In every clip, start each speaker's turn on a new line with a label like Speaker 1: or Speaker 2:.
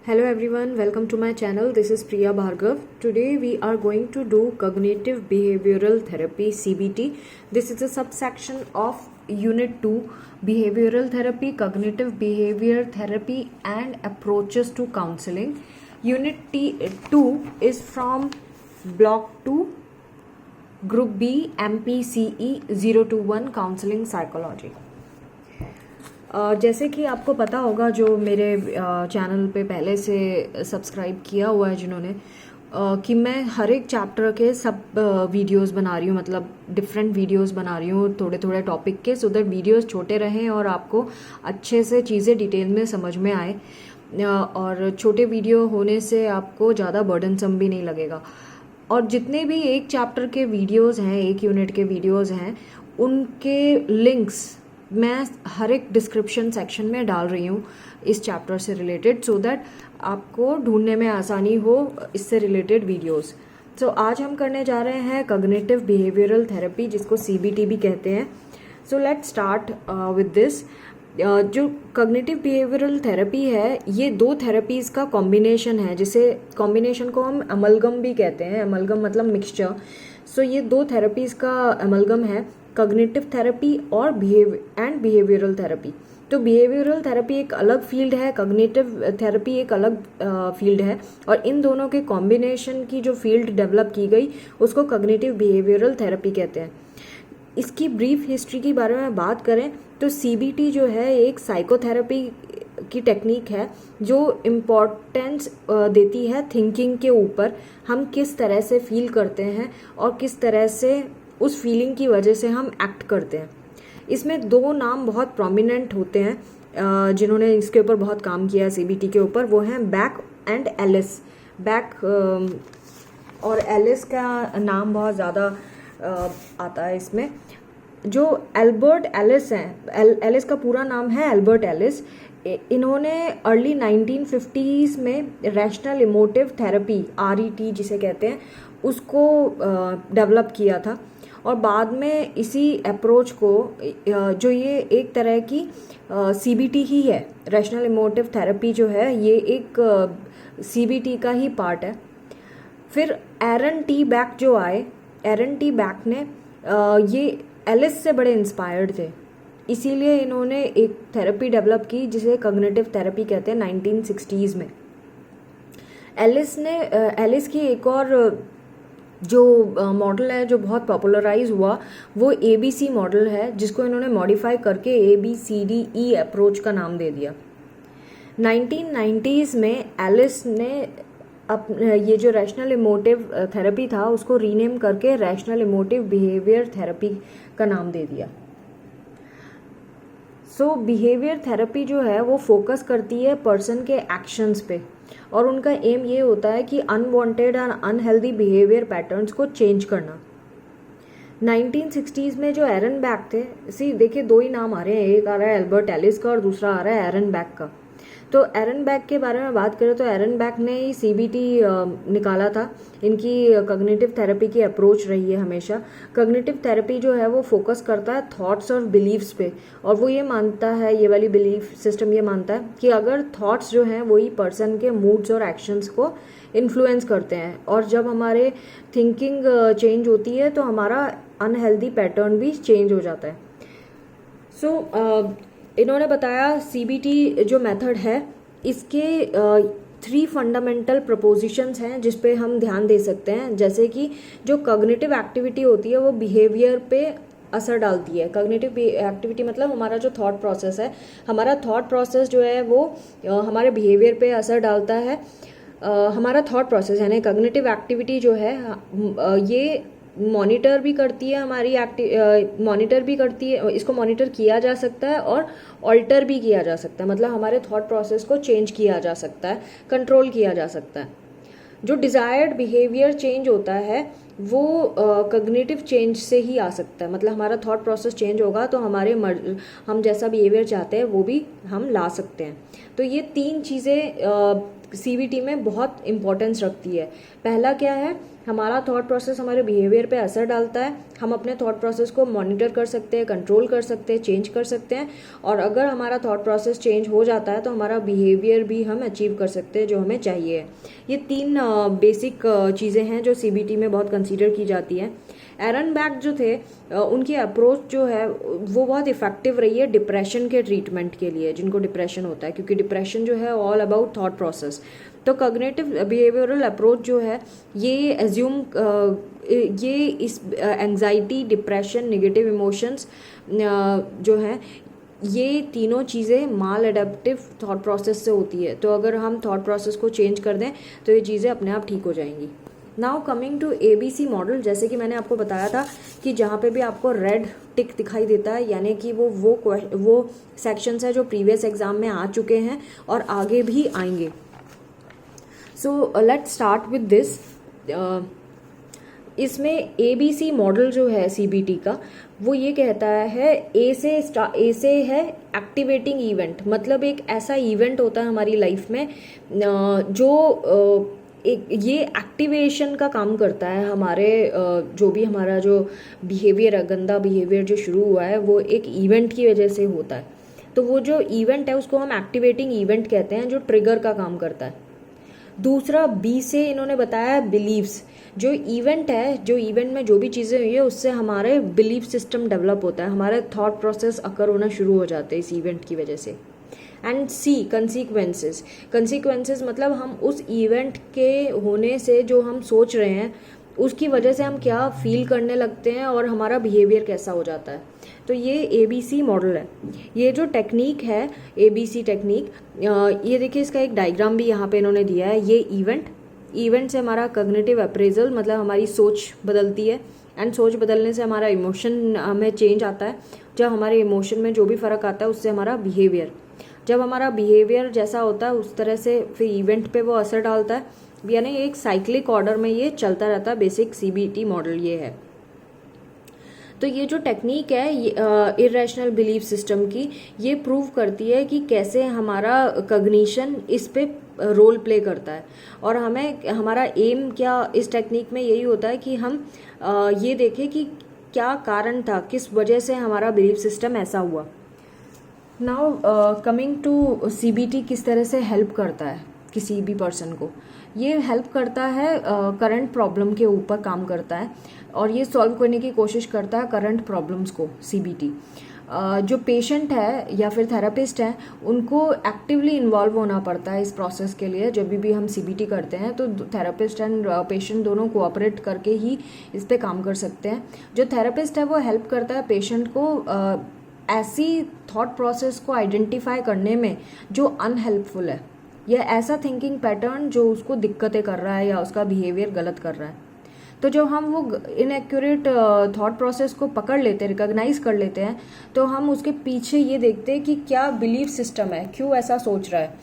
Speaker 1: Hello everyone, welcome to my channel. This is Priya Bhargav. Today we are going to do cognitive behavioral therapy CBT. This is a subsection of Unit 2 behavioral therapy, cognitive behavior therapy and approaches to counseling. Unit 2 is from Block 2 Group B MPCE 021 Counseling Psychology. जैसे कि आपको पता होगा जो मेरे channel पे पहले से सब्सक्राइब किया हुआ है जिन्होंने कि मैं हर एक चैप्टर के सब वीडियोस बना रही हूँ, मतलब डिफरेंट वीडियोस बना रही हूँ थोड़े थोड़े टॉपिक के, सो दैट वीडियोस छोटे रहें और आपको अच्छे से चीज़ें डिटेल में समझ में आए। और छोटे वीडियो होने से आपको ज़्यादा बर्डनसम भी नहीं लगेगा। और जितने भी एक चैप्टर के वीडियोस हैं, एक यूनिट के वीडियोस हैं, उनके लिंक्स मैं हर एक डिस्क्रिप्शन सेक्शन में डाल रही हूँ इस चैप्टर से रिलेटेड, सो दैट आपको ढूंढने में आसानी हो इससे रिलेटेड वीडियोस। सो आज हम करने जा रहे हैं कॉग्निटिव बिहेवियरल थेरेपी, जिसको CBT भी कहते हैं। So let's start with this. जो कॉग्निटिव बिहेवियरल थेरेपी है, ये दो थेरेपीज का कॉम्बिनेशन है, जिसे कॉम्बिनेशन को हम अमलगम भी कहते हैं। अमलगम मतलब मिक्सचर। सो ये दो थेरेपीज का अमलगम है, कॉग्निटिव थेरेपी और बिहेवियरल थेरेपी। तो बिहेवियरल थेरेपी एक अलग फील्ड है, कॉग्निटिव थेरेपी एक अलग फील्ड है, और इन दोनों के कॉम्बिनेशन की जो फील्ड डेवलप की गई उसको कॉग्निटिव बिहेवियरल थेरेपी कहते हैं। इसकी ब्रीफ हिस्ट्री के बारे में बात करें तो CBT जो है एक साइकोथेरेपी की टेक्निक है जो इम्पोर्टेंस देती है थिंकिंग के ऊपर। हम किस तरह से फील करते हैं और किस तरह से उस फीलिंग की वजह से हम एक्ट करते हैं। इसमें दो नाम बहुत प्रोमिनेंट होते हैं जिन्होंने इसके ऊपर बहुत काम किया है CBT के ऊपर, वो हैं बैक एंड एलिस। बैक और एलिस का नाम बहुत ज़्यादा आता है इसमें। जो एल्बर्ट एलिस हैं, एलिस का पूरा नाम है एल्बर्ट एलिस। इन्होंने अर्ली 1950s में रैशनल इमोटिव थेरेपी RET जिसे कहते हैं उसको डेवलप किया था, और बाद में इसी अप्रोच को जो ये एक तरह की CBT ही है, रैशनल इमोटिव थेरेपी जो है ये एक CBT का ही पार्ट है। फिर एरन टी बैक जो आए, एरन टी बैक ने ये एलिस से बड़े इंस्पायर्ड थे, इसीलिए इन्होंने एक थेरेपी डेवलप की जिसे कॉग्निटिव थेरेपी कहते हैं 1960s में। एलिस की एक और जो मॉडल है जो बहुत पॉपुलराइज हुआ वो ABC मॉडल है, जिसको इन्होंने मॉडिफाई करके ABCDE अप्रोच का नाम दे दिया। 1990s में एलिस ने ये जो रैशनल इमोटिव थेरेपी था उसको रीनेम करके रैशनल इमोटिव बिहेवियर थेरेपी का नाम दे दिया। सो बिहेवियर थेरेपी जो है वो फोकस करती है पर्सन के एक्शंस पे, और उनका एम ये होता है कि अनवांटेड और अनहेल्दी बिहेवियर पैटर्न्स को चेंज करना। 1960s में जो एरन बैक थे, देखिए दो ही नाम आ रहे हैं, एक आ रहा है एल्बर्ट एलिस का और दूसरा आ रहा है एरन बैक का। तो एरन बैक के बारे में बात करें तो एरन बैक ने ही CBT निकाला था। इनकी कॉग्निटिव थेरेपी की अप्रोच रही है हमेशा। कॉग्निटिव थेरेपी जो है वो फोकस करता है थॉट्स और बिलीव्स पे, और वो ये मानता है, ये वाली बिलीफ सिस्टम ये मानता है कि अगर थॉट्स जो हैं वही पर्सन के मूड्स और एक्शंस को इन्फ्लुएंस करते हैं, और जब हमारे थिंकिंग चेंज होती है तो हमारा अनहेल्दी पैटर्न भी चेंज हो जाता है। सो इन्होंने बताया CBT जो मेथड है इसके 3 फंडामेंटल प्रपोजिशंस हैं जिस पे हम ध्यान दे सकते हैं। जैसे कि जो कॉग्निटिव एक्टिविटी होती है वो बिहेवियर पे असर डालती है। कॉग्निटिव एक्टिविटी मतलब हमारा जो थॉट प्रोसेस है, हमारा थॉट प्रोसेस जो है वो हमारे बिहेवियर पे असर डालता है। हमारा थॉट प्रोसेस यानी कॉग्निटिव एक्टिविटी जो है ये मॉनिटर भी करती है, मॉनिटर भी करती है, इसको मॉनिटर किया जा सकता है और ऑल्टर भी किया जा सकता है, मतलब हमारे थॉट प्रोसेस को चेंज किया जा सकता है, कंट्रोल किया जा सकता है। जो डिज़ायर्ड बिहेवियर चेंज होता है वो कॉग्निटिव चेंज से ही आ सकता है, मतलब हमारा थॉट प्रोसेस चेंज होगा तो हम जैसा बिहेवियर चाहते हैं वो भी हम ला सकते हैं। तो तो ये 3 चीज़ें CBT में बहुत इम्पोर्टेंस रखती है। पहला क्या है, हमारा थॉट प्रोसेस हमारे बिहेवियर पे असर डालता है। हम अपने थॉट प्रोसेस को मॉनिटर कर सकते हैं, कंट्रोल कर सकते हैं, चेंज कर सकते हैं, और अगर हमारा थॉट प्रोसेस चेंज हो जाता है तो हमारा बिहेवियर भी हम अचीव कर सकते हैं जो हमें चाहिए। ये 3 बेसिक चीज़ें हैं जो CBT में बहुत कंसीडर की जाती हैं। एरन बैक जो थे, उनकी अप्रोच जो है वो बहुत इफेक्टिव रही है डिप्रेशन के ट्रीटमेंट के लिए, जिनको डिप्रेशन होता है, क्योंकि डिप्रेशन जो है ऑल अबाउट थॉट प्रोसेस। तो कॉग्निटिव बिहेवियरल अप्रोच जो है ये ये इस एंजाइटी, डिप्रेशन, नेगेटिव इमोशंस जो हैं, ये तीनों चीज़ें माल एडेप्टिव थॉट प्रोसेस से होती है। तो अगर हम थॉट प्रोसेस को चेंज कर दें तो ये चीज़ें अपने आप ठीक हो जाएंगी। Now coming to ABC model, जैसे कि मैंने आपको बताया था कि जहाँ पे भी आपको रेड टिक दिखाई देता है, यानी कि वो सेक्शंस है जो प्रीवियस एग्जाम में आ चुके हैं और आगे भी आएंगे। So let's start with this. इसमें ABC मॉडल जो है CBT का, वो ये कहता है ए से है एक्टिवेटिंग इवेंट, मतलब एक ऐसा इवेंट होता है हमारी लाइफ में जो ये एक्टिवेशन का काम करता है। हमारे जो भी हमारा जो बिहेवियर है, गंदा बिहेवियर जो शुरू हुआ है, वो एक इवेंट की वजह से होता है। तो वो जो इवेंट है उसको हम एक्टिवेटिंग इवेंट कहते हैं, जो ट्रिगर का काम करता है। दूसरा B से इन्होंने बताया बिलीव्स, जो इवेंट है, जो इवेंट में जो भी चीज़ें हुई है उससे हमारे बिलीफ सिस्टम डेवलप होता है, हमारे थॉट प्रोसेस अकर होना शुरू हो जाते हैं इस इवेंट की वजह से। एंड C कंसिक्वेंसेस, मतलब हम उस इवेंट के होने से जो हम सोच रहे हैं उसकी वजह से हम क्या फील करने लगते हैं और हमारा बिहेवियर कैसा हो जाता है। तो ये ABC मॉडल है। ये जो टेक्निक है ABC टेक्निक, ये देखिए इसका एक डायग्राम भी यहाँ पे इन्होंने दिया है। ये इवेंट से हमारा कॉग्निटिव अप्रेजल, मतलब हमारी सोच बदलती है, एंड सोच बदलने से हमारा इमोशन में चेंज आता है। जब हमारे इमोशन में जो भी फ़र्क आता है उससे हमारा बिहेवियर, जब हमारा बिहेवियर जैसा होता है उस तरह से फिर इवेंट पे वो असर डालता है। यानी एक साइक्लिक ऑर्डर में ये चलता रहता है। बेसिक CBT मॉडल ये है। तो ये जो टेक्निक है इरेशनल बिलीफ सिस्टम की, ये प्रूव करती है कि कैसे हमारा कॉग्निशन इस पे रोल प्ले करता है। और हमें हमारा एम क्या इस टेक्निक में यही होता है कि हम ये देखें कि क्या कारण था, किस वजह से हमारा बिलीफ सिस्टम ऐसा हुआ। नाउ कमिंग टू CBT किस तरह से हेल्प करता है किसी भी पर्सन को। ये हेल्प करता है, करंट प्रॉब्लम के ऊपर काम करता है और ये सॉल्व करने की कोशिश करता है करंट प्रॉब्लम्स को। CBT जो पेशेंट है या फिर थेरेपिस्ट है, उनको एक्टिवली इन्वॉल्व होना पड़ता है इस प्रोसेस के लिए। जब भी हम CBT करते हैं तो थेरेपिस्ट एंड पेशेंट दोनों कोऑपरेट करके ही इस पे काम कर सकते हैं। जो थेरेपिस्ट है वो हेल्प करता है पेशेंट को ऐसी थॉट प्रोसेस को आइडेंटिफाई करने में जो अनहेल्पफुल है, या ऐसा थिंकिंग पैटर्न जो उसको दिक्कतें कर रहा है या उसका बिहेवियर गलत कर रहा है। तो जब हम वो इनएक्यूरेट थॉट प्रोसेस को पकड़ लेते हैं, रिकॉग्नाइज कर लेते हैं, तो हम उसके पीछे ये देखते हैं कि क्या बिलीफ सिस्टम है, क्यों ऐसा सोच रहा है,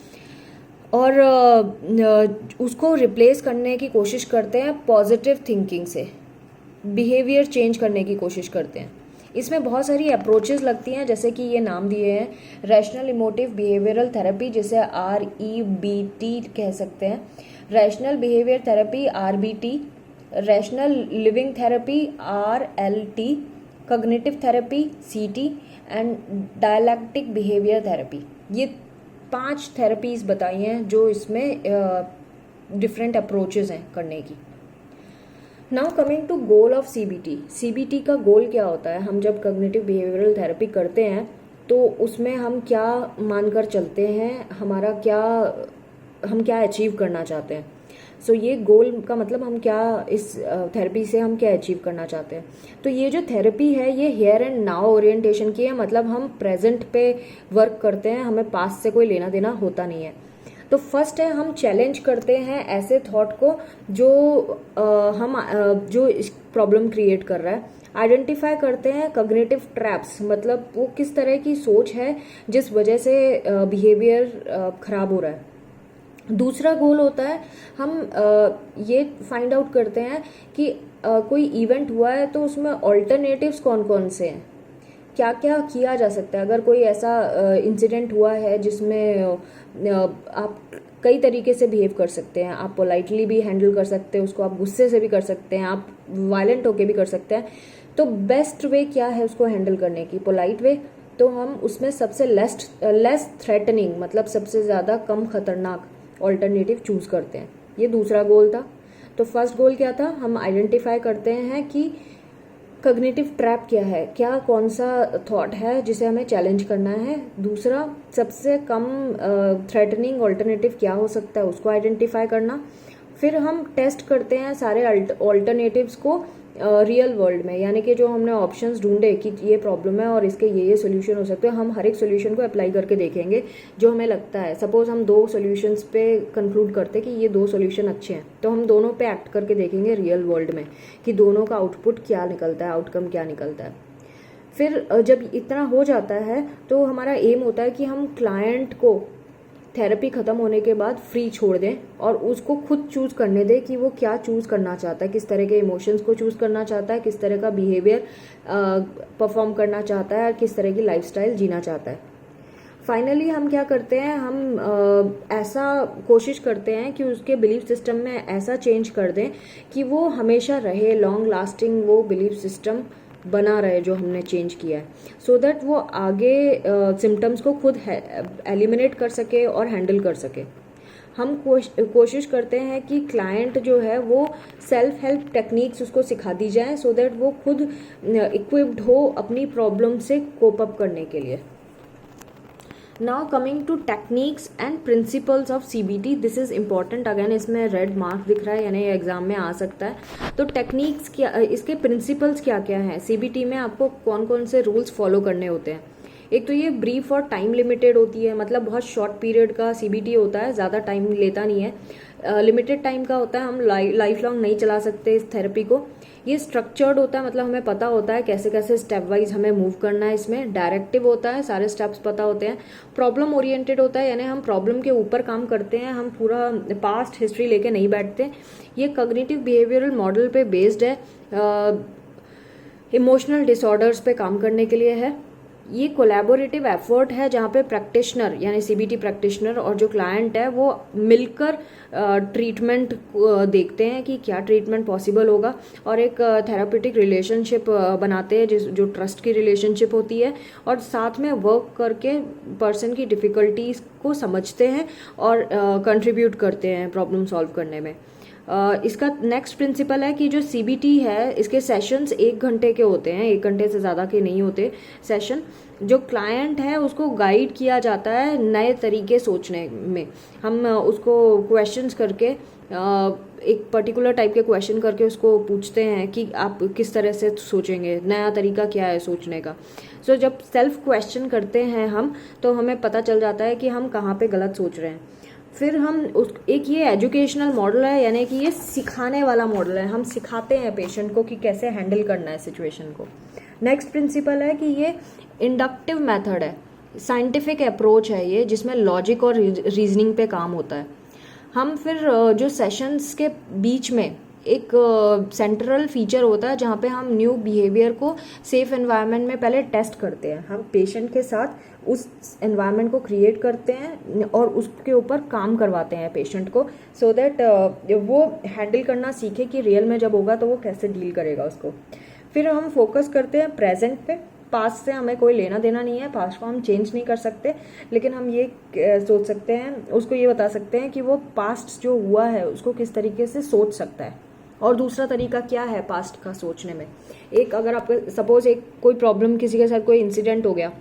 Speaker 1: और उसको रिप्लेस करने की कोशिश करते हैं पॉजिटिव थिंकिंग से, बिहेवियर चेंज करने की कोशिश करते हैं। इसमें बहुत सारी अप्रोचेस लगती हैं, जैसे कि ये नाम दिए हैं, रैशनल इमोटिव बिहेवियरल थेरेपी, जिसे REBT कह सकते हैं, rational behaviour therapy RBT, rational living therapy RLT, cognitive therapy CT, and dialectic behaviour therapy. ये 5 थेरेपीज बताई हैं जो इसमें डिफरेंट अप्रोचेस हैं करने की। Now coming to goal of CBT का गोल क्या होता है। हम जब कॉग्निटिव बिहेवियरल थेरेपी करते हैं तो उसमें हम क्या मानकर चलते हैं, हम क्या अचीव करना चाहते हैं। सो ये गोल का मतलब हम क्या, इस थेरेपी से हम क्या अचीव करना चाहते हैं। तो ये जो थेरेपी है ये हियर एंड नाउ ओरिएंटेशन की है, मतलब हम प्रेजेंट पे वर्क करते हैं, हमें पास्ट से कोई लेना देना होता नहीं है। तो फर्स्ट है, हम चैलेंज करते हैं ऐसे थॉट को जो इस प्रॉब्लम क्रिएट कर रहा है। आइडेंटिफाई करते हैं कॉग्निटिव ट्रैप्स, मतलब वो किस तरह की सोच है जिस वजह से बिहेवियर खराब हो रहा है। दूसरा गोल होता है, हम ये फाइंड आउट करते हैं कि कोई इवेंट हुआ है तो उसमें ऑल्टरनेटिव्स कौन कौन से हैं, क्या क्या किया जा सकता है अगर कोई ऐसा इंसिडेंट हुआ है जिसमें आप कई तरीके से बिहेव कर सकते हैं। आप पोलाइटली भी हैंडल कर सकते हैं उसको, आप गुस्से से भी कर सकते हैं, आप वायलेंट होके भी कर सकते हैं। तो बेस्ट वे क्या है उसको हैंडल करने की? Polite way. तो हम उसमें सबसे लेस थ्रेटनिंग, मतलब सबसे ज़्यादा कम खतरनाक ऑल्टरनेटिव चूज करते हैं। ये दूसरा गोल था। तो फर्स्ट गोल क्या था? हम आइडेंटिफाई करते हैं कि कॉग्निटिव ट्रैप क्या है, क्या कौन सा थॉट है जिसे हमें चैलेंज करना है। दूसरा, सबसे कम थ्रेटनिंग ऑल्टरनेटिव क्या हो सकता है उसको आइडेंटिफाई करना। फिर हम टेस्ट करते हैं सारे ऑल्टरनेटिव्स को रियल वर्ल्ड में, यानी कि जो हमने ऑप्शंस ढूंढे कि ये प्रॉब्लम है और इसके ये सोल्यूशन हो सकते हैं, हम हर एक सोल्यूशन को अप्लाई करके देखेंगे जो हमें लगता है। सपोज हम 2 सोल्यूशंस पे कंक्लूड करते हैं कि ये 2 सोल्यूशन अच्छे हैं, तो हम दोनों पे एक्ट करके देखेंगे रियल वर्ल्ड में कि दोनों का आउटपुट क्या निकलता है, आउटकम क्या निकलता है। फिर जब इतना हो जाता है तो हमारा एम होता है कि हम क्लाइंट को थेरेपी ख़त्म होने के बाद फ्री छोड़ दें और उसको खुद चूज़ करने दें कि वो क्या चूज़ करना चाहता है, किस तरह के इमोशंस को चूज़ करना चाहता है, किस तरह का बिहेवियर परफॉर्म करना चाहता है, किस तरह की लाइफस्टाइल जीना चाहता है। फाइनली हम क्या करते हैं, हम ऐसा कोशिश करते हैं कि उसके बिलीफ सिस्टम में ऐसा चेंज कर दें कि वो हमेशा रहे, लॉन्ग लास्टिंग वो बिलीफ सिस्टम बना रहे जो हमने चेंज किया है, सो दैट वो आगे सिम्टम्स को खुद एलिमिनेट कर सके और हैंडल कर सके। हम कोशिश करते हैं कि क्लाइंट जो है वो सेल्फ हेल्प टेक्निक्स उसको सिखा दी जाए सो दैट वो खुद इक्विप्ड हो अपनी प्रॉब्लम से कोप अप करने के लिए। Now coming to techniques and principles of CBT, this is important. Again इसमें रेड मार्क दिख रहा है, यानी एग्जाम में आ सकता है। तो टेक्निक्स क्या, इसके प्रिंसिपल्स क्या क्या हैं? CBT में आपको कौन कौन से रूल्स फॉलो करने होते हैं? एक तो ये ब्रीफ और टाइम लिमिटेड होती है, मतलब बहुत शॉर्ट पीरियड का CBT होता है, ज़्यादा टाइम लेता नहीं है, लिमिटेड टाइम का होता है। हम लाइफ लॉन्ग नहीं चला सकते इस थेरेपी को। ये स्ट्रक्चर्ड होता है, मतलब हमें पता होता है कैसे कैसे स्टेप वाइज हमें मूव करना है। इसमें डायरेक्टिव होता है, सारे स्टेप्स पता होते हैं। प्रॉब्लम ओरिएंटेड होता है, यानी हम प्रॉब्लम के ऊपर काम करते हैं, हम पूरा पास्ट हिस्ट्री लेके नहीं बैठते। ये कॉग्निटिव बिहेवियरल मॉडल पे बेस्ड है, इमोशनल डिसऑर्डर्स पे काम करने के लिए है। ये कोलैबोरेटिव एफर्ट है जहाँ पे प्रैक्टिशनर यानी CBT प्रैक्टिशनर और जो क्लाइंट है वो मिलकर ट्रीटमेंट देखते हैं कि क्या ट्रीटमेंट पॉसिबल होगा, और एक थेरापेटिक रिलेशनशिप बनाते हैं जो ट्रस्ट की रिलेशनशिप होती है, और साथ में वर्क करके पर्सन की डिफ़िकल्टीज को समझते हैं और कंट्रीब्यूट करते हैं प्रॉब्लम सॉल्व करने में। इसका नेक्स्ट प्रिंसिपल है कि जो CBT है इसके सेशंस 1 घंटे के होते हैं, 1 घंटे से ज़्यादा के नहीं होते सेशन। जो क्लाइंट है उसको गाइड किया जाता है नए तरीके सोचने में। हम उसको क्वेश्चंस करके एक पर्टिकुलर टाइप के क्वेश्चन करके उसको पूछते हैं कि आप किस तरह से सोचेंगे, नया तरीका क्या है सोचने का। सो जब सेल्फ क्वेश्चन करते हैं हम, तो हमें पता चल जाता है कि हम कहाँ पे गलत सोच रहे हैं। फिर हम एक ये एजुकेशनल मॉडल है, यानी कि ये सिखाने वाला मॉडल है, हम सिखाते हैं पेशेंट को कि कैसे हैंडल करना है सिचुएशन को। नेक्स्ट प्रिंसिपल है कि ये इंडक्टिव मेथड है, साइंटिफिक अप्रोच है ये, जिसमें लॉजिक और रीजनिंग पे काम होता है। हम फिर जो सेशंस के बीच में एक सेंट्रल फीचर होता है जहाँ पे हम न्यू बिहेवियर को सेफ एनवायरनमेंट में पहले टेस्ट करते हैं। हम पेशेंट के साथ उस एनवायरनमेंट को क्रिएट करते हैं और उसके ऊपर काम करवाते हैं पेशेंट को, सो दैट वो हैंडल करना सीखे कि रियल में जब होगा तो वो कैसे डील करेगा उसको। फिर हम फोकस करते हैं प्रेजेंट पे। पास्ट से हमें कोई लेना देना नहीं है, पास्ट को हम चेंज नहीं कर सकते, लेकिन हम ये सोच सकते हैं, उसको ये बता सकते हैं कि वो पास्ट जो हुआ है उसको किस तरीके से सोच सकता है। और दूसरा तरीका क्या है पास्ट का सोचने में? एक अगर आपका सपोज एक कोई प्रॉब्लम, किसी के साथ कोई इंसिडेंट हो गया,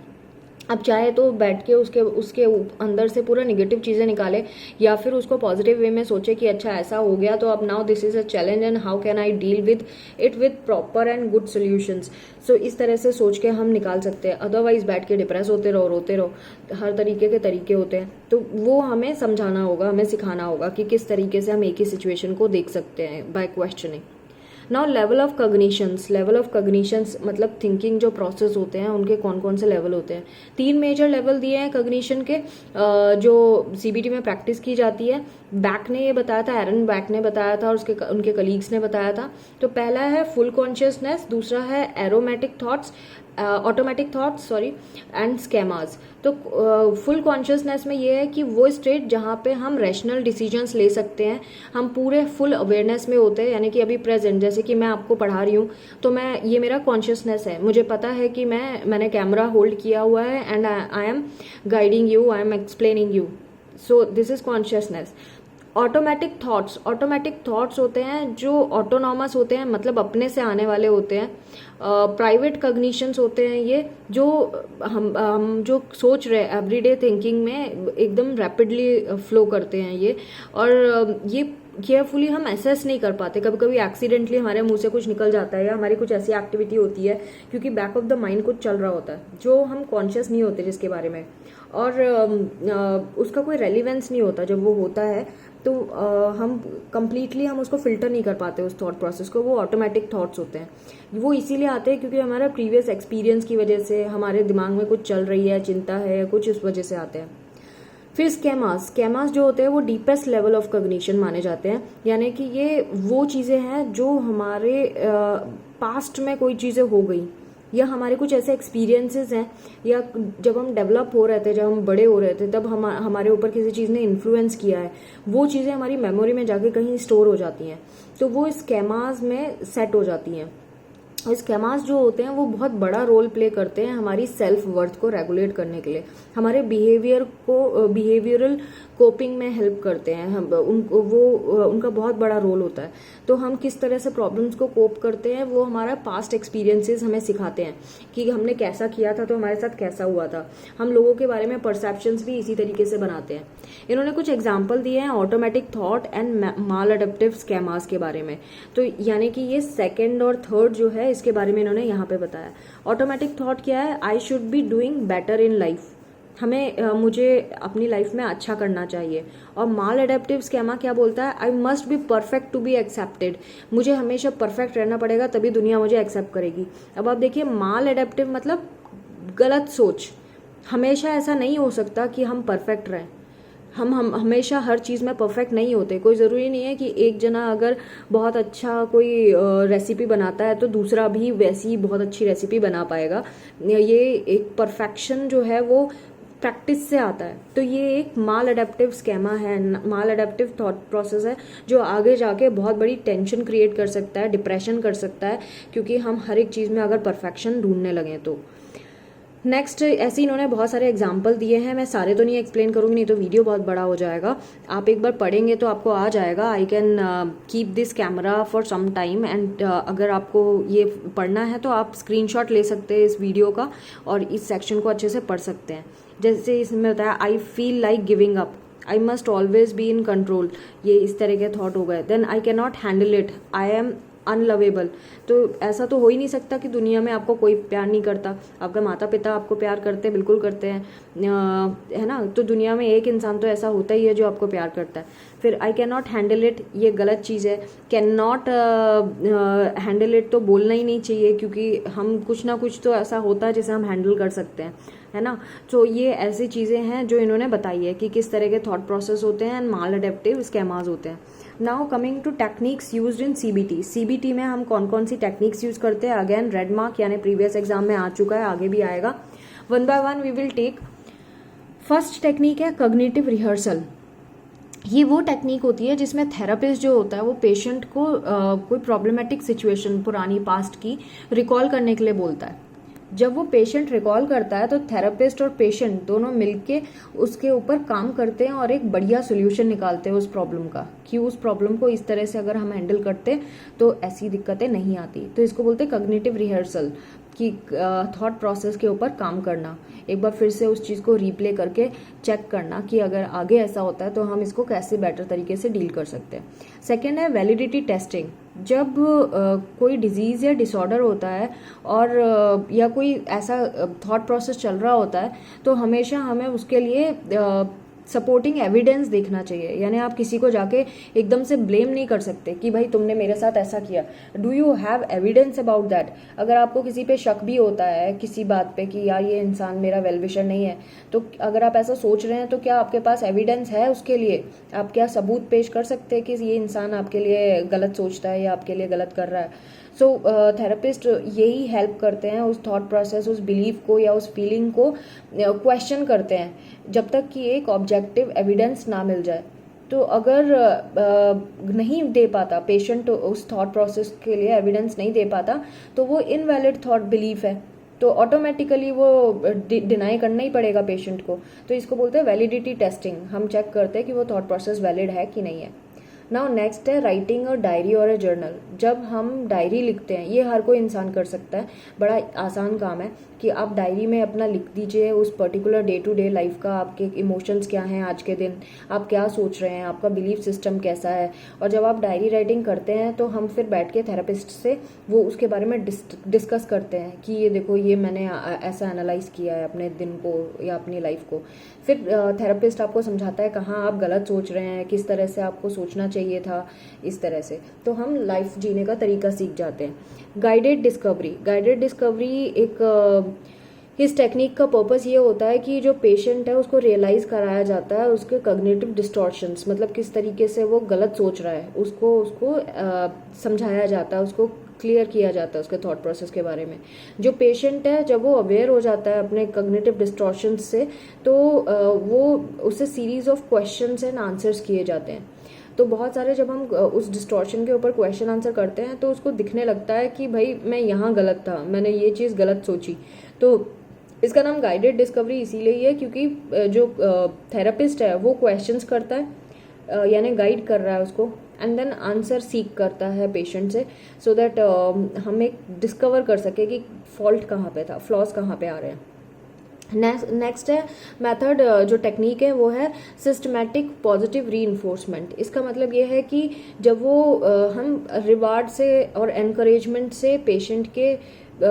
Speaker 1: अब चाहे तो बैठ के उसके अंदर से पूरा निगेटिव चीज़ें निकाले, या फिर उसको पॉजिटिव वे में सोचे कि अच्छा ऐसा हो गया तो अब now this is a challenge and how can I deal with it with proper and good solutions. So इस तरह से सोच के हम निकाल सकते हैं। अदरवाइज बैठ के डिप्रेस होते रहो, रोते रहो, हर तरीके के तरीके होते हैं। तो वो हमें समझाना होगा, हमें सिखाना होगा कि किस तरीके से हम एक ही सिचुएशन को देख सकते हैं by questioning. Now level of cognitions मतलब थिंकिंग जो प्रोसेस होते हैं उनके कौन कौन से लेवल होते हैं? 3 मेजर लेवल दिए हैं कॉग्निशन के, जो CBT में प्रैक्टिस की जाती है। बैक ने ये बताया था, एरन बैक ने बताया था और उनके कलीग्स ने बताया था। तो पहला है फुल कॉन्शियसनेस, दूसरा है aromatic thoughts, automatic thoughts sorry and schemas. तो फुल कॉन्शियसनेस में ये है कि वो स्टेट जहाँ पे हम रैशनल डिसीजंस ले सकते हैं, हम पूरे फुल अवेयरनेस में होते हैं, यानी कि अभी प्रेजेंट, जैसे कि मैं आपको पढ़ा रही हूँ तो मैं, ये मेरा कॉन्शियसनेस है, मुझे पता है कि मैंने कैमरा होल्ड किया हुआ है and I am guiding you, I am explaining you, so this is consciousness. Automatic thoughts होते हैं जो ऑटोनॉमस होते हैं, मतलब अपने से आने वाले होते हैं। प्राइवेट कॉग्निशंस होते हैं ये, जो हम जो सोच रहे हैं एवरीडे थिंकिंग में एकदम रैपिडली फ्लो करते हैं ये, और ये केयरफुली हम एसेस नहीं कर पाते। कभी कभी एक्सीडेंटली हमारे मुंह से कुछ निकल जाता है या हमारी कुछ ऐसी एक्टिविटी होती है क्योंकि बैक ऑफ द माइंड कुछ चल रहा होता है जो हम कॉन्शियस नहीं होते जिसके बारे में, और उसका कोई रेलिवेंस नहीं होता। जब वो होता है तो हम कंप्लीटली हम उसको फिल्टर नहीं कर पाते उस थॉट प्रोसेस को। वो ऑटोमेटिक थॉट्स होते हैं, वो इसीलिए आते हैं क्योंकि हमारा प्रीवियस एक्सपीरियंस की वजह से हमारे दिमाग में कुछ चल रही है, चिंता है, कुछ इस वजह से आते हैं। फिर स्कैमास जो होते हैं वो डीपेस्ट लेवल ऑफ कॉग्निशन माने जाते हैं, यानी कि ये वो चीज़ें हैं जो हमारे पास्ट में कोई चीज़ें हो गई, या हमारे कुछ ऐसे एक्सपीरियंसेस हैं, या जब हम डेवलप हो रहे थे, जब हम बड़े हो रहे थे, तब हमारे ऊपर किसी चीज़ ने इन्फ्लुएंस किया है, वो चीज़ें हमारी मेमोरी में जाके कहीं स्टोर हो जाती हैं, तो वो स्कैमास में सेट हो जाती हैं। स्कैमास जो होते हैं वो बहुत बड़ा रोल प्ले करते हैं हमारी सेल्फ वर्थ को रेगुलेट करने के लिए, हमारे बिहेवियरल कोपिंग में हेल्प करते हैं। उनका बहुत बड़ा रोल होता है। तो हम किस तरह से प्रॉब्लम्स को कोप करते हैं वो हमारा पास्ट एक्सपीरियंसेस हमें सिखाते हैं कि हमने कैसा किया था तो हमारे साथ कैसा हुआ था। हम लोगों के बारे में परसेप्शंस भी इसी तरीके से बनाते हैं। इन्होंने कुछ एग्जाम्पल दिए हैं automatic thought and maladaptive schemas के बारे में। तो यानी कि ये सेकेंड और थर्ड जो है इसके बारे में इन्होंने यहाँ पे बताया। ऑटोमेटिक थॉट क्या है? I should be doing better in life, मुझे अपनी लाइफ में अच्छा करना चाहिए। और माल एडेप्टिव स्कैमा क्या बोलता है? I must be perfect to be accepted, मुझे हमेशा परफेक्ट रहना पड़ेगा तभी दुनिया मुझे एक्सेप्ट करेगी। अब आप देखिए, माल एडेप्टिव मतलब गलत सोच। हमेशा ऐसा नहीं हो सकता कि हम परफेक्ट रहें। हम हमेशा हर चीज़ में परफेक्ट नहीं होते। कोई ज़रूरी नहीं है कि एक जना अगर बहुत अच्छा कोई रेसिपी बनाता है तो दूसरा भी वैसी बहुत अच्छी रेसिपी बना पाएगा। ये एक परफेक्शन जो है वो प्रैक्टिस से आता है। तो ये एक माल अडेप्टिव स्कैमा है, माल अडेप्टिव थॉट प्रोसेस है जो आगे जाके बहुत बड़ी टेंशन क्रिएट कर सकता है, डिप्रेशन कर सकता है, क्योंकि हम हर एक चीज़ में अगर परफेक्शन ढूंढने लगें तो। नेक्स्ट, ऐसे इन्होंने बहुत सारे एग्जाम्पल दिए हैं, मैं सारे तो नहीं एक्सप्लेन करूंगी, नहीं तो वीडियो बहुत बड़ा हो जाएगा। आप एक बार पढ़ेंगे तो आपको आ जाएगा। I can keep this camera for some time and अगर आपको ये पढ़ना है तो आप स्क्रीनशॉट ले सकते हैं इस वीडियो का और इस सेक्शन को अच्छे से पढ़ सकते हैं। जैसे इसमें बताया, I feel like giving up, I must always be in control, ये इस तरह के थॉट हो गए। Then I can not handle it, I am unlovable, तो ऐसा तो हो ही नहीं सकता कि दुनिया में आपको कोई प्यार नहीं करता। आपका माता पिता आपको प्यार करते हैं, बिल्कुल करते हैं, है ना। तो दुनिया में एक इंसान तो ऐसा होता ही है जो आपको प्यार करता है। फिर आई कैन नॉट हैंडल इट, ये गलत चीज़ है। कैन नॉट हैंडल इट तो बोलना ही नहीं चाहिए, क्योंकि हम कुछ ना कुछ तो ऐसा होता है जिसे हम हैंडल कर सकते हैं, है ना। तो ये ऐसी चीज़ें हैं जो इन्होंने बताई है कि किस तरह के थॉट प्रोसेस होते हैं एंड माल अडेप्टिव स्कैमास होते हैं। Now coming to techniques used in CBT. CBT में हम कौन कौन सी टेक्निक्स यूज करते हैं? अगेन रेड मार्क यानी प्रीवियस एग्जाम में आ चुका है, आगे भी आएगा। One by one we will take. First technique है कॉग्निटिव रिहर्सल। ये वो टेक्निक होती है जिसमें थेरापिस्ट जो होता है वो पेशेंट को कोई प्रॉब्लमेटिक सिचुएशन पुरानी पास्ट की रिकॉल करने के लिए बोलता है। जब वो पेशेंट रिकॉल करता है तो थेरापिस्ट और पेशेंट दोनों मिलके उसके ऊपर काम करते हैं और एक बढ़िया सोल्यूशन निकालते हैं उस प्रॉब्लम का, कि उस प्रॉब्लम को इस तरह से अगर हम हैंडल करते तो ऐसी दिक्कतें नहीं आती। तो इसको बोलते हैं कॉग्निटिव रिहर्सल, कि थॉट प्रोसेस के ऊपर काम करना, एक बार फिर से उस चीज़ को रीप्ले करके चेक करना कि अगर आगे ऐसा होता है तो हम इसको कैसे बेटर तरीके से डील कर सकते हैं। सेकेंड है वैलिडिटी टेस्टिंग। जब कोई डिजीज़ या डिसऑर्डर होता है और या कोई ऐसा थॉट प्रोसेस चल रहा होता है तो हमेशा हमें उसके लिए सपोर्टिंग एविडेंस देखना चाहिए। यानी आप किसी को जाके एकदम से ब्लेम नहीं कर सकते कि भाई तुमने मेरे साथ ऐसा किया। Do you have evidence about that? अगर आपको किसी पे शक भी होता है किसी बात पे कि यार ये इंसान मेरा वेल विशर नहीं है, तो अगर आप ऐसा सोच रहे हैं तो क्या आपके पास एविडेंस है उसके लिए? आप क्या सबूत पेश कर सकते हैं कि ये इंसान आपके लिए गलत सोचता है या आपके लिए गलत कर रहा है? सो थेरेपिस्ट यही हेल्प करते हैं, उस थॉट प्रोसेस, उस बिलीफ को या उस फीलिंग को क्वेश्चन करते हैं जब तक कि एक ऑब्जेक्टिव एविडेंस ना मिल जाए। तो अगर नहीं दे पाता पेशेंट उस थॉट प्रोसेस के लिए एविडेंस नहीं दे पाता, तो वो इनवैलिड थॉट बिलीफ है, तो ऑटोमेटिकली वो डिनाई करना ही पड़ेगा पेशेंट को। तो इसको बोलते हैं वैलिडिटी टेस्टिंग। हम चेक करते हैं कि वो थॉट प्रोसेस वैलिड है कि नहीं है। नाउ नेक्स्ट है राइटिंग अ डायरी और अ जर्नल। जब हम डायरी लिखते हैं, ये हर कोई इंसान कर सकता है, बड़ा आसान काम है कि आप डायरी में अपना लिख दीजिए उस particular day to day life का, आपके इमोशंस क्या हैं आज के दिन, आप क्या सोच रहे हैं, आपका बिलीफ सिस्टम कैसा है। और जब आप डायरी राइटिंग करते हैं तो हम फिर बैठ के थेरेपिस्ट से वो उसके बारे में डिस्कस करते हैं कि ये देखो, ये मैंने ऐसा एनालाइज किया है अपने दिन को या अपनी लाइफ को। फिर थेरेपिस्ट आपको समझाता है कहाँ आप गलत सोच रहे हैं, किस तरह से आपको सोचना चाहिए था, इस तरह से। तो हम लाइफ जीने का तरीका सीख जाते हैं। गाइडेड डिस्कवरी इस टेक्निक का पर्पस ये होता है कि जो पेशेंट है उसको रियलाइज कराया जाता है उसके कॉग्निटिव डिस्टॉर्शंस, मतलब किस तरीके से वो गलत सोच रहा है, उसको समझाया जाता है, उसको क्लियर किया जाता है उसके थॉट प्रोसेस के बारे में। जो पेशेंट है जब वो अवेयर हो जाता है अपने कॉग्निटिव डिस्टॉर्शंस से, तो वो उससे series of questions and answers किए जाते हैं। तो बहुत सारे जब हम उस डिस्टॉर्शन के ऊपर क्वेश्चन आंसर करते हैं तो उसको दिखने लगता है कि भाई मैं यहाँ गलत था, मैंने ये चीज़ गलत सोची। तो इसका नाम गाइडेड डिस्कवरी इसीलिए ही है क्योंकि जो थेरेपिस्ट है वो क्वेश्चंस करता है, यानी गाइड कर रहा है उसको, एंड देन आंसर सीख करता है पेशेंट से, सो दैट हम एक डिस्कवर कर सके कि फॉल्ट कहाँ पे था, फ्लॉज कहाँ पे आ रहे हैं। नेक्स्ट है मेथड, जो टेक्निक है वो है सिस्टमैटिक पॉजिटिव रीइंफोर्समेंट। इसका मतलब ये है कि जब वो हम रिवार्ड से और एनकरेजमेंट से पेशेंट के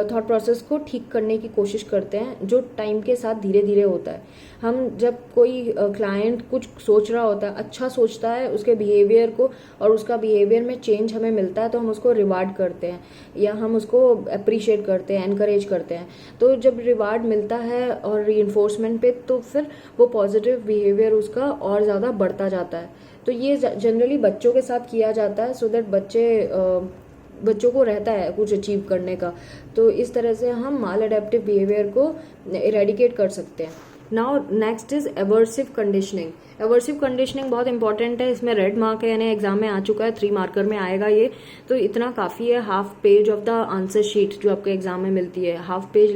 Speaker 1: थॉट प्रोसेस को ठीक करने की कोशिश करते हैं, जो टाइम के साथ धीरे धीरे होता है। हम जब कोई क्लाइंट कुछ सोच रहा होता है, अच्छा सोचता है, उसके बिहेवियर को और उसका बिहेवियर में चेंज हमें मिलता है, तो हम उसको रिवार्ड करते हैं या हम उसको अप्रिशिएट करते हैं, एनकरेज करते हैं। तो जब रिवार्ड मिलता है और रीइंफोर्समेंट पे, तो फिर वो पॉजिटिव बिहेवियर उसका और ज़्यादा बढ़ता जाता है। तो ये जनरली बच्चों के साथ किया जाता है, सो दैट बच्चों को रहता है कुछ अचीव करने का। तो इस तरह से हम माल अडेप्टिव बिहेवियर को इरेडिकेट कर सकते हैं। Now next is aversive conditioning. Aversive conditioning बहुत इंपॉर्टेंट है, इसमें रेड मार्क है, यानी एग्जाम में आ चुका है, 3 मार्कर में आएगा ये, तो इतना काफ़ी है। Half page of the answer sheet जो आपके एग्जाम में मिलती है, हाफ पेज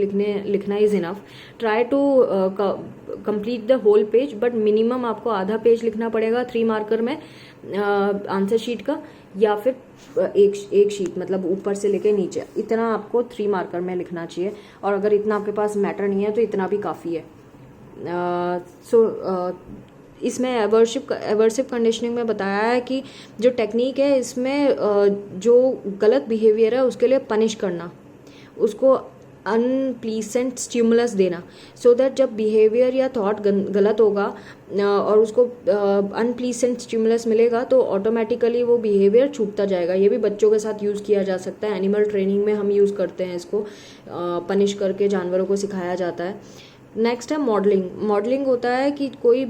Speaker 1: लिखना is enough. Try to complete the whole page, but minimum आपको आधा पेज लिखना पड़ेगा 3 मार्कर में आंसर शीट का, या फिर एक शीट, मतलब ऊपर से लेके नीचे, इतना आपको 3 मार्कर में लिखना चाहिए। और अगर इतना आपके पास मैटर नहीं है तो इतना भी काफ़ी है। इसमें एवर्सिव कंडीशनिंग में बताया है कि जो टेक्निक है इसमें जो गलत बिहेवियर है उसके लिए पनिश करना, उसको अनप्लीसेंट स्टिमुलस देना, सो दैट जब बिहेवियर या थॉट गलत होगा और उसको अनप्लीसेंट स्टिमुलस मिलेगा तो ऑटोमेटिकली वो बिहेवियर छूटता जाएगा। ये भी बच्चों के साथ यूज़ किया जा सकता है, एनिमल ट्रेनिंग में हम यूज़ करते हैं इसको, पनिश करके जानवरों को सिखाया जाता है। नेक्स्ट है मॉडलिंग। मॉडलिंग होता है कि कोई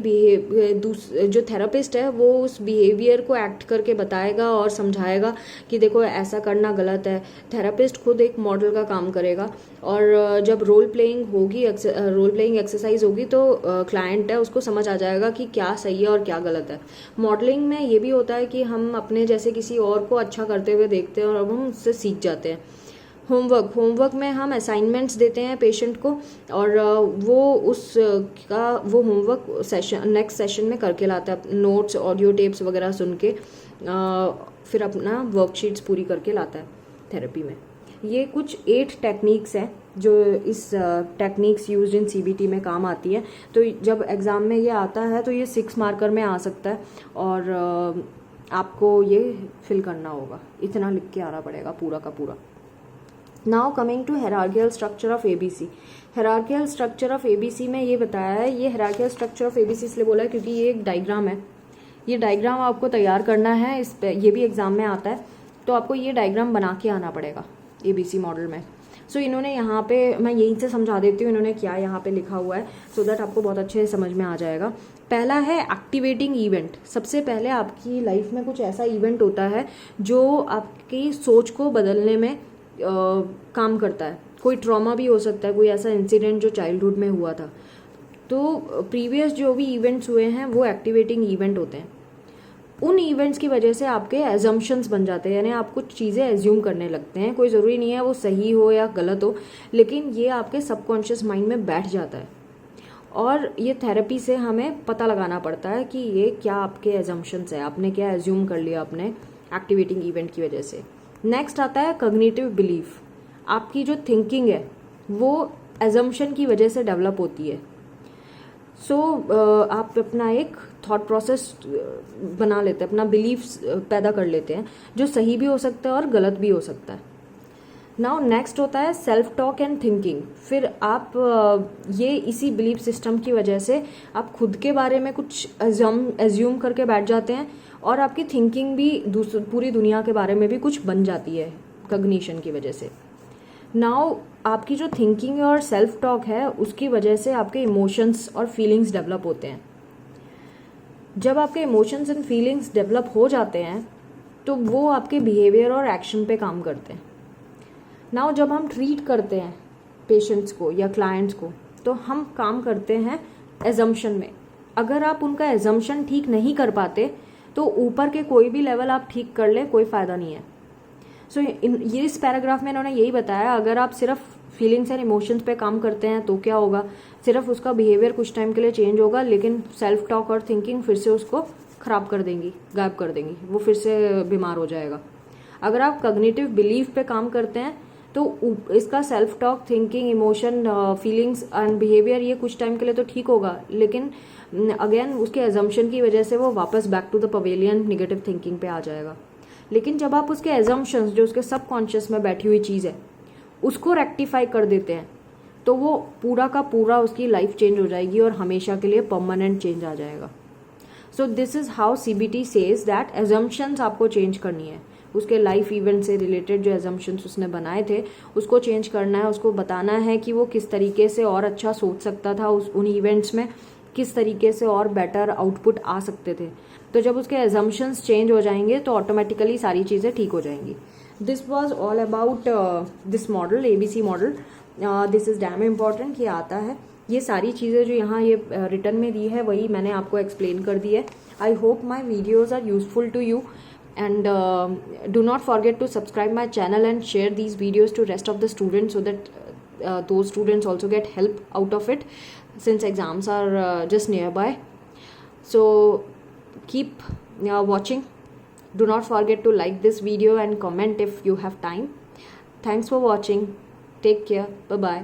Speaker 1: जो थेरेपिस्ट है वो उस बिहेवियर को एक्ट करके बताएगा और समझाएगा कि देखो ऐसा करना गलत है। थेरेपिस्ट खुद एक मॉडल का काम करेगा, और जब रोल प्लेइंग एक्सरसाइज होगी तो क्लाइंट है उसको समझ आ जाएगा कि क्या सही है और क्या गलत है। मॉडलिंग में ये भी होता है कि हम अपने जैसे किसी और को अच्छा करते हुए देखते हैं और अब हम उससे सीख जाते हैं। होमवर्क में हम असाइनमेंट्स देते हैं पेशेंट को, और वो होमवर्क नेक्स्ट सेशन में करके लाता है, नोट्स, ऑडियो टेप्स वगैरह सुन के फिर अपना वर्कशीट्स पूरी करके लाता है थेरेपी में। ये कुछ 8 टेक्निक्स हैं जो इस टेक्निक्स यूज्ड इन सीबीटी में काम आती है। तो जब एग्ज़ाम में ये आता है तो ये 6 मार्कर में आ सकता है, और आपको ये फिल करना होगा, इतना लिख के आना पड़ेगा पूरा का पूरा। Now coming to hierarchical structure of ABC. Hierarchical structure of ABC में ये बताया है, ये हायरार्किकल स्ट्रक्चर ऑफ एबीसी इसलिए बोला है क्योंकि ये एक डायग्राम है। ये डायग्राम आपको तैयार करना है, इस पे ये भी एग्जाम में आता है, तो आपको ये डायग्राम बना के आना पड़ेगा एबीसी मॉडल में। सो इन्होंने यहाँ पे, मैं यहीं से समझा देती हूँ इन्होंने क्या यहाँ पे लिखा हुआ है, सो दैट आपको बहुत अच्छे से समझ में आ जाएगा। पहला है एक्टिवेटिंग इवेंट। सबसे पहले आपकी लाइफ में कुछ ऐसा इवेंट होता है जो आपकी सोच को बदलने में काम करता है। कोई ट्रॉमा भी हो सकता है, कोई ऐसा इंसिडेंट जो चाइल्डहुड में हुआ था। तो प्रीवियस जो भी इवेंट्स हुए हैं वो एक्टिवेटिंग इवेंट होते हैं। उन इवेंट्स की वजह से आपके एजम्पशंस बन जाते हैं, यानी आप कुछ चीज़ें एज्यूम करने लगते हैं। कोई ज़रूरी नहीं है वो सही हो या गलत हो, लेकिन ये आपके सबकॉन्शियस माइंड में बैठ जाता है। और ये थेरेपी से हमें पता लगाना पड़ता है कि ये क्या आपके एजम्पशंस है, आपने क्या एज्यूम कर लिया अपने एक्टिवेटिंग इवेंट की वजह से। नेक्स्ट आता है कॉग्निटिव बिलीफ। आपकी जो थिंकिंग है वो एजम्पशन की वजह से डेवलप होती है। आप अपना एक थॉट प्रोसेस बना लेते हैं, अपना बिलीफ्स पैदा कर लेते हैं, जो सही भी हो सकता है और गलत भी हो सकता है। नाउ नेक्स्ट होता है सेल्फ टॉक एंड थिंकिंग। फिर आप ये इसी बिलीफ सिस्टम की वजह से आप खुद के बारे में कुछ एज्यूम करके बैठ जाते हैं, और आपकी थिंकिंग भी पूरी दुनिया के बारे में भी कुछ बन जाती है कॉग्निशन की वजह से। नाउ आपकी जो थिंकिंग और सेल्फ टॉक है उसकी वजह से आपके इमोशंस और फीलिंग्स डेवलप होते हैं। जब आपके इमोशंस एंड फीलिंग्स डेवलप हो जाते हैं तो वो आपके बिहेवियर और एक्शन पे काम करते हैं। नाउ जब हम ट्रीट करते हैं पेशेंट्स को या क्लाइंट्स को, तो हम काम करते हैं एजम्पशन में। अगर आप उनका एजम्पशन ठीक नहीं कर पाते तो ऊपर के कोई भी लेवल आप ठीक कर ले, कोई फायदा नहीं है। ये इस पैराग्राफ में इन्होंने यही बताया, अगर आप सिर्फ फीलिंग्स एंड इमोशंस पे काम करते हैं तो क्या होगा, सिर्फ उसका बिहेवियर कुछ टाइम के लिए चेंज होगा, लेकिन सेल्फ टॉक और थिंकिंग फिर से उसको खराब कर देंगी, गायब कर देंगी, वो फिर से बीमार हो जाएगा। अगर आप कॉग्निटिव बिलीफ पे काम करते हैं तो इसका self talk, thinking, emotion, feelings and behaviour ये कुछ टाइम के लिए तो ठीक होगा, लेकिन अगेन उसके एजम्पशन की वजह से वो वापस back to the pavilion negative thinking पे आ जाएगा। लेकिन जब आप उसके एजम्पशंस, जो उसके सबकॉन्शियस में बैठी हुई चीज़ है, उसको रेक्टिफाई कर देते हैं तो वो पूरा का पूरा उसकी लाइफ चेंज हो जाएगी और हमेशा के लिए परमानेंट चेंज आ जाएगा। So this is how CBT says that assumptions आपको चेंज करनी है। उसके लाइफ इवेंट से रिलेटेड जो एजम्पशंस उसने बनाए थे उसको चेंज करना है, उसको बताना है कि वो किस तरीके से और अच्छा सोच सकता था, उन इवेंट्स में किस तरीके से और बेटर आउटपुट आ सकते थे। तो जब उसके एजम्पशंस चेंज हो जाएंगे तो ऑटोमेटिकली सारी चीज़ें ठीक हो जाएंगी। This was all about this model, ABC model. This is dam important, ये आता है। ये सारी चीज़ें जो यहाँ ये रिटर्न में दी है वही मैंने आपको एक्सप्लेन कर दी है। I hope my videos are useful to you, and do not forget to subscribe my channel and share these videos to rest of the students so that those students also get help out of it, since exams are just nearby. So keep watching. Do not forget to like this video and comment if you have time. Thanks for watching. Take care. Bye bye.